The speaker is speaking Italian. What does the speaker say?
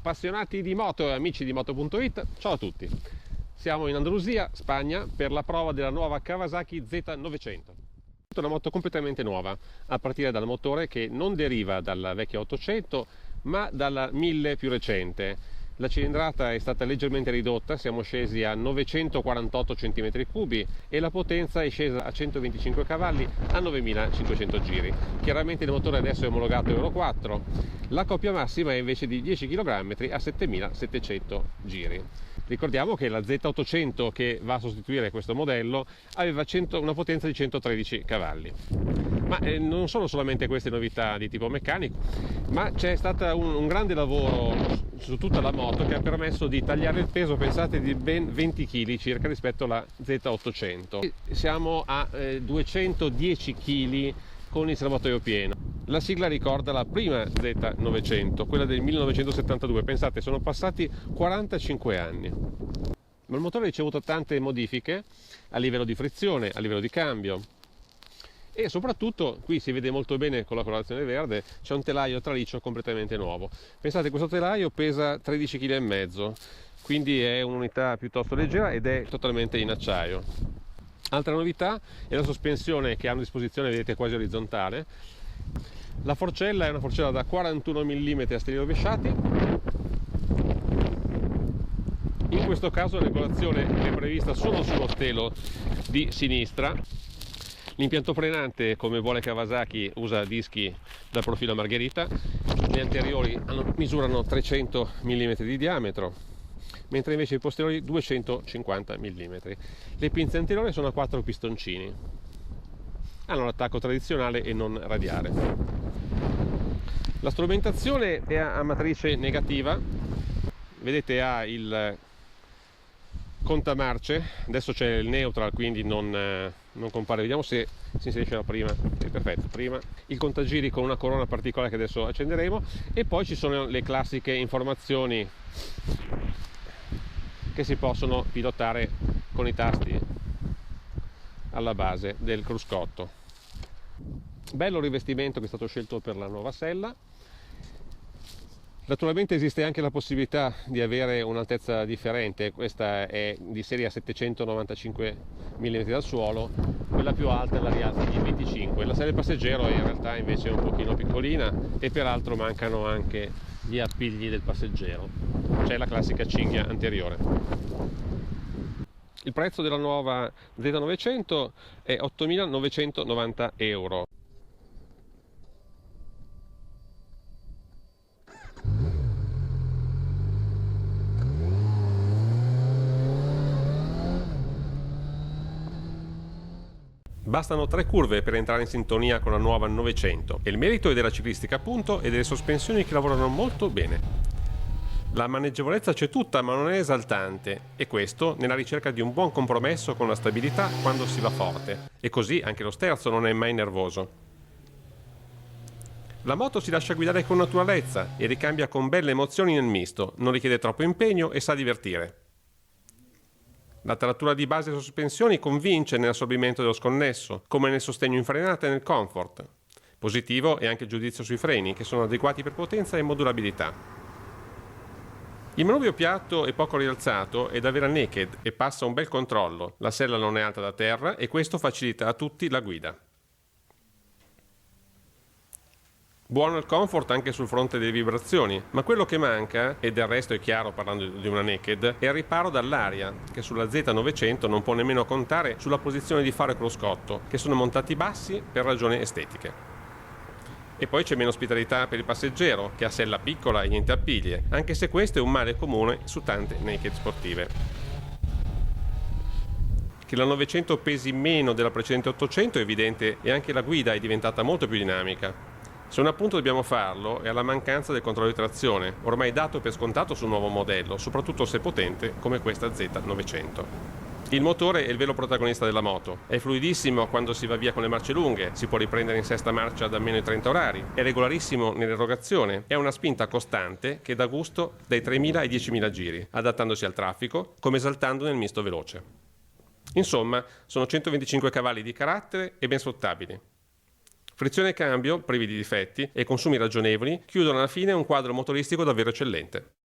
Appassionati di moto e amici di moto.it, ciao a tutti. Siamo in Andalusia, Spagna, per la prova della nuova Kawasaki Z900. Una moto completamente nuova, a partire dal motore che non deriva dalla vecchia 800 ma dalla 1000 più recente. La cilindrata è stata leggermente ridotta, siamo scesi a 948 cm3 e la potenza è scesa a 125 cavalli a 9500 giri. Chiaramente il motore adesso è omologato Euro 4, la coppia massima è invece di 10 km a 7700 giri. Ricordiamo che la Z800 che va a sostituire questo modello aveva una potenza di 113 cavalli. Ma non sono solamente queste novità di tipo meccanico, ma c'è stato un grande lavoro su tutta la moto che ha permesso di tagliare il peso, pensate, di ben 20 kg circa rispetto alla Z800. Siamo a 210 kg con il serbatoio pieno. La sigla ricorda la prima Z900, quella del 1972, pensate, sono passati 45 anni. Ma il motore ha ricevuto tante modifiche a livello di frizione, a livello di cambio e soprattutto, qui si vede molto bene con la colorazione verde, c'è un telaio traliccio completamente nuovo. Pensate, questo telaio pesa 13,5 kg, quindi è un'unità piuttosto leggera ed è totalmente in acciaio. Altra novità è la sospensione che ha una disposizione, vedete, quasi orizzontale. La forcella è una forcella da 41 mm a steli rovesciati. In questo caso la regolazione è prevista solo sullo stelo di sinistra. L'impianto frenante, come vuole Kawasaki, usa dischi dal profilo a margherita. Gli anteriori misurano 300 mm di diametro, mentre invece i posteriori 250 mm. Le pinze anteriori sono a 4 pistoncini. Hanno l'attacco tradizionale e non radiale. La strumentazione è a matrice negativa. Vedete, ha il contamarce, adesso c'è il neutral, quindi non compare. Vediamo se si inserisce la prima. Perfetto, prima. Il contagiri con una corona particolare che adesso accenderemo, e poi ci sono le classiche informazioni che si possono pilotare con i tasti alla base del cruscotto. Bello rivestimento che è stato scelto per la nuova sella. Naturalmente esiste anche la possibilità di avere un'altezza differente. Questa è di serie a 795 mm dal suolo, quella più alta la rialza di 25. La serie passeggero in realtà invece è un pochino piccolina e peraltro mancano anche gli appigli del passeggero. C'è la classica cinghia anteriore. Il prezzo della nuova Z900 è 8.990 euro. Bastano 3 curve per entrare in sintonia con la nuova 900 e il merito è della ciclistica, appunto, e delle sospensioni che lavorano molto bene. La maneggevolezza c'è tutta, ma non è esaltante, e questo nella ricerca di un buon compromesso con la stabilità quando si va forte, e così anche lo sterzo non è mai nervoso. La moto si lascia guidare con naturalezza e ricambia con belle emozioni nel misto, non richiede troppo impegno e sa divertire. La taratura di base delle sospensioni convince nell'assorbimento dello sconnesso, come nel sostegno in frenata e nel comfort. Positivo è anche il giudizio sui freni, che sono adeguati per potenza e modulabilità. Il manubrio piatto e poco rialzato è da vera naked e passa un bel controllo. La sella non è alta da terra e questo facilita a tutti la guida. Buono il comfort anche sul fronte delle vibrazioni, ma quello che manca, e del resto è chiaro parlando di una naked, è il riparo dall'aria, che sulla Z900 non può nemmeno contare sulla posizione di faro e cruscotto, che sono montati bassi per ragioni estetiche. E poi c'è meno ospitalità per il passeggero, che ha sella piccola e niente appiglie, anche se questo è un male comune su tante naked sportive. Che la 900 pesi meno della precedente 800 è evidente, e anche la guida è diventata molto più dinamica. Se un appunto dobbiamo farlo è alla mancanza del controllo di trazione, ormai dato per scontato sul nuovo modello, soprattutto se potente come questa Z900. Il motore è il vero protagonista della moto, è fluidissimo quando si va via con le marce lunghe, si può riprendere in sesta marcia da meno di 30 orari, è regolarissimo nell'erogazione, è una spinta costante che dà gusto dai 3.000 ai 10.000 giri, adattandosi al traffico come esaltando nel misto veloce. Insomma, sono 125 cavalli di carattere e ben sfruttabili. Frizione e cambio, privi di difetti, e consumi ragionevoli, chiudono alla fine un quadro motoristico davvero eccellente.